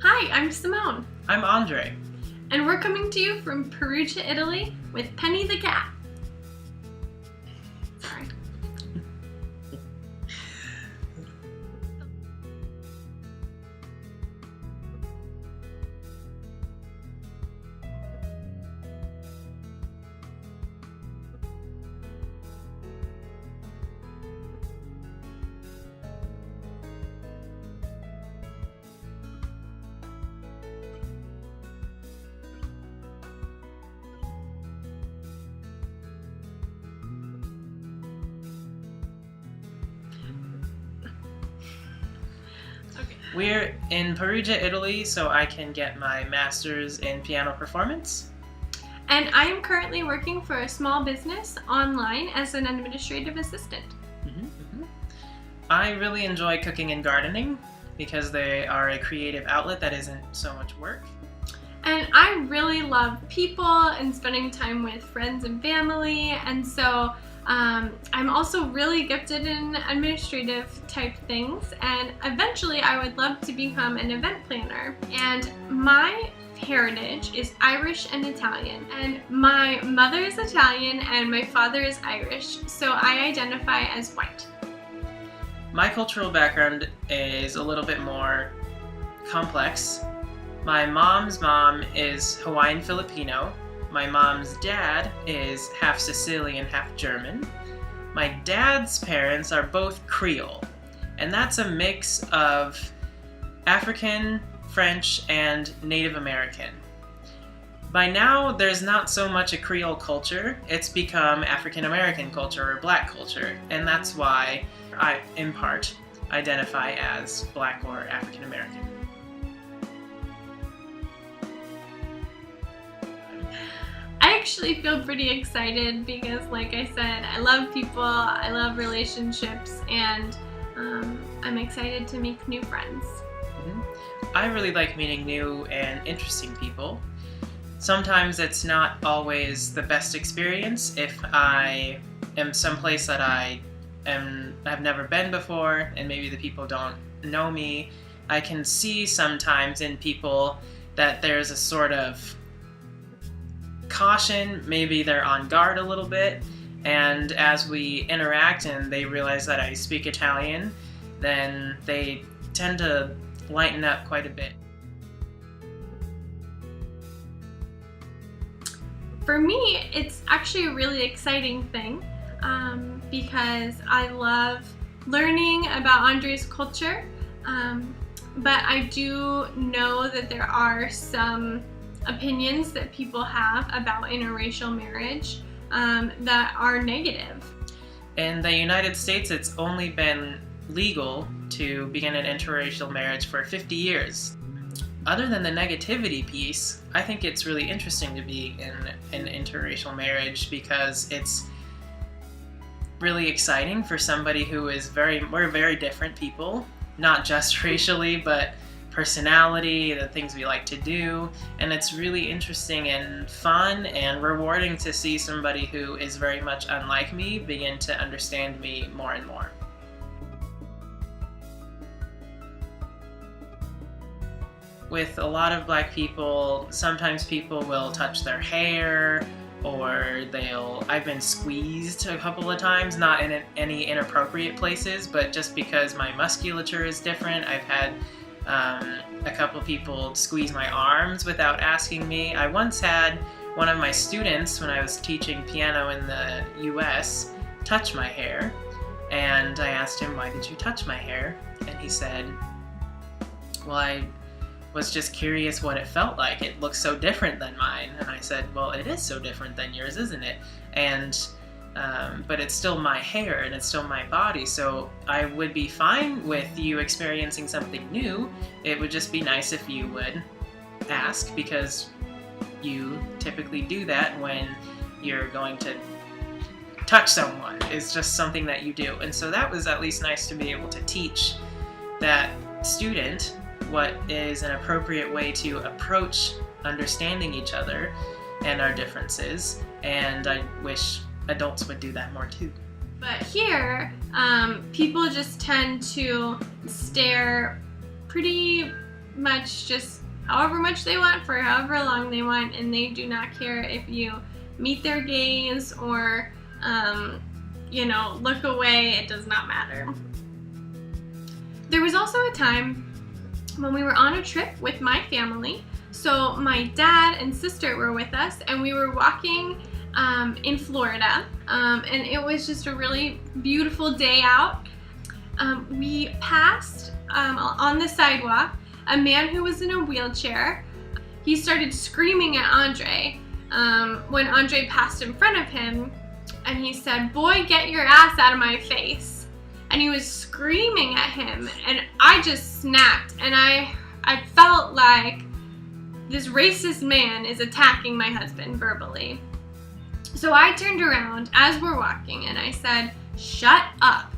Hi, I'm Simone. I'm André. And we're coming to you from Perugia, Italy with Penny the cat. Sorry. We're in Perugia, Italy, so I can get my master's in piano performance. And I am currently working for a small business online as an administrative assistant. I really enjoy cooking and gardening because they are a creative outlet that isn't so much work. And I really love people and spending time with friends and family, and so I'm also really gifted in administrative type things, and eventually I would love to become an event planner. And my heritage is Irish and Italian, and my mother is Italian and my father is Irish, so I identify as white. My cultural background is a little bit more complex. My mom's mom is Hawaiian Filipino. My mom's dad is half Sicilian, half German. My dad's parents are both Creole, and that's a mix of African, French, and Native American. By now, there's not so much a Creole culture, it's become African American culture or Black culture, and that's why I, in part, identify as Black or African American. I actually feel pretty excited because, like I said, I love people, I love relationships, and I'm excited to make new friends. I really like meeting new and interesting people. Sometimes it's not always the best experience if I am someplace that I've never been before and maybe the people don't know me. I can see sometimes in people that there's a sort of caution, maybe they're on guard a little bit, and as we interact and they realize that I speak Italian, then they tend to lighten up quite a bit. For me, it's actually a really exciting thing because I love learning about André's culture, but I do know that there are some opinions that people have about interracial marriage that are negative. In the United States, it's only been legal to begin an interracial marriage for 50 years. Other than the negativity piece, I think it's really interesting to be in an interracial marriage because it's really exciting for somebody who is we're very different people, not just racially, but personality, the things we like to do, and it's really interesting and fun and rewarding to see somebody who is very much unlike me begin to understand me more and more. With a lot of Black people, sometimes people will touch their hair, or I've been squeezed a couple of times, not in any inappropriate places, but just because my musculature is different. I've had a couple people squeeze my arms without asking me. I once had one of my students, when I was teaching piano in the US, touch my hair, and I asked him, "Why did you touch my hair?" And he said, "Well, I was just curious what it felt like. It looks so different than mine." And I said, "Well, it is so different than yours, isn't it? And but it's still my hair and it's still my body, so I would be fine with you experiencing something new. It would just be nice if you would ask, because you typically do that when you're going to touch someone. It's just something that you do." And so that was at least nice to be able to teach that student what is an appropriate way to approach understanding each other and our differences, and I wish adults would do that more too. But here, people just tend to stare pretty much, just however much they want for however long they want, and they do not care if you meet their gaze or, you know, look away. It does not matter. There was also a time when we were on a trip with my family. So my dad and sister were with us, and we were walking in Florida, and it was just a really beautiful day out. We passed on the sidewalk a man who was in a wheelchair. He started screaming at André when André passed in front of him, and he said, "Boy, get your ass out of my face." And he was screaming at him, and I just snapped, and I felt like this racist man is attacking my husband verbally. So I turned around as we're walking and I said, "Shut up."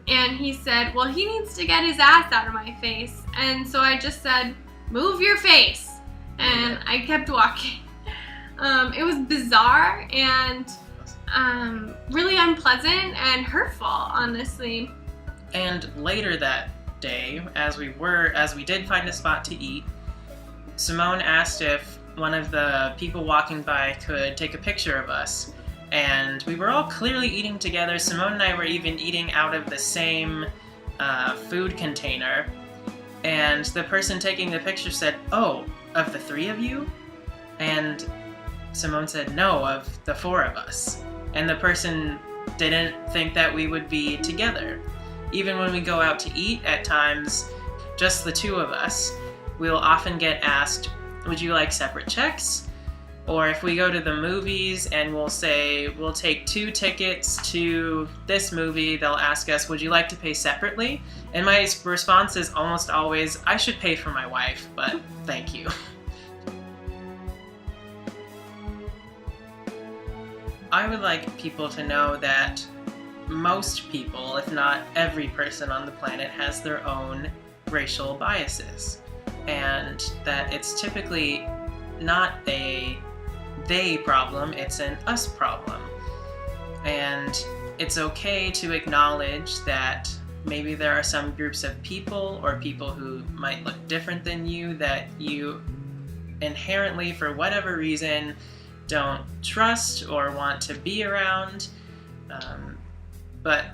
And he said, "Well, he needs to get his ass out of my face." And so I just said, "Move your face." And I kept walking. It was bizarre and really unpleasant and hurtful, honestly. And later that day, as we did find a spot to eat, Simone asked if one of the people walking by could take a picture of us. And we were all clearly eating together. Simone and I were even eating out of the same food container. And the person taking the picture said, "Oh, of the three of you?" And Simone said, "No, of the four of us." And the person didn't think that we would be together. Even when we go out to eat at times, just the two of us, we'll often get asked, "Would you like separate checks?" Or if we go to the movies and we'll say, "We'll take 2 tickets to this movie," they'll ask us, "Would you like to pay separately?" And my response is almost always, "I should pay for my wife, but thank you." I would like people to know that most people, if not every person on the planet, has their own racial biases. And that it's typically not a they problem, it's an us problem. And it's okay to acknowledge that maybe there are some groups of people or people who might look different than you that you inherently, for whatever reason, don't trust or want to be around. But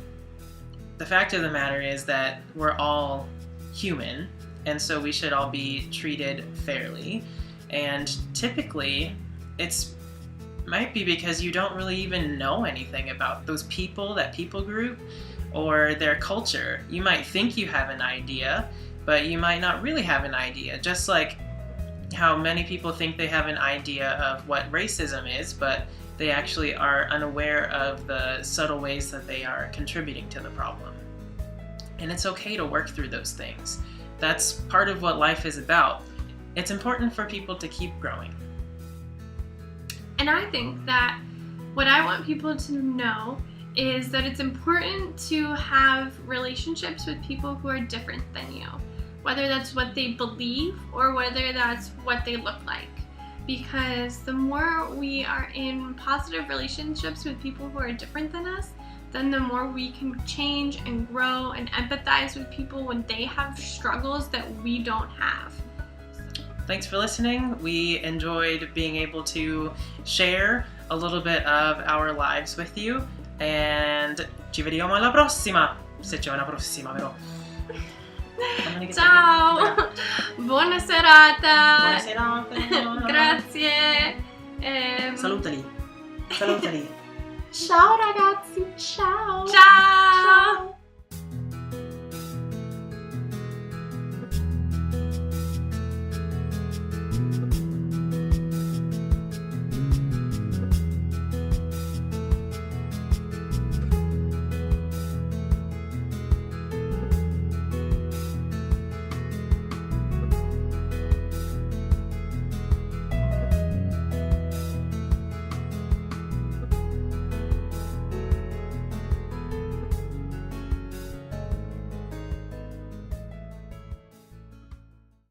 the fact of the matter is that we're all human, and so we should all be treated fairly. And typically, might be because you don't really even know anything about those people, that people group, or their culture. You might think you have an idea, but you might not really have an idea. Just like how many people think they have an idea of what racism is, but they actually are unaware of the subtle ways that they are contributing to the problem. And it's okay to work through those things. That's part of what life is about. It's important for people to keep growing. And I think that what I want people to know is that it's important to have relationships with people who are different than you, whether that's what they believe or whether that's what they look like. Because the more we are in positive relationships with people who are different than us, then the more we can change and grow and empathize with people when they have struggles that we don't have. Thanks for listening. We enjoyed being able to share a little bit of our lives with you. And ci vediamo alla prossima! Se c'è una prossima, però. Ciao! Buona serata! Buona serata! Grazie! Salutali! Salutali! Ciao ragazzi, ciao! Ciao!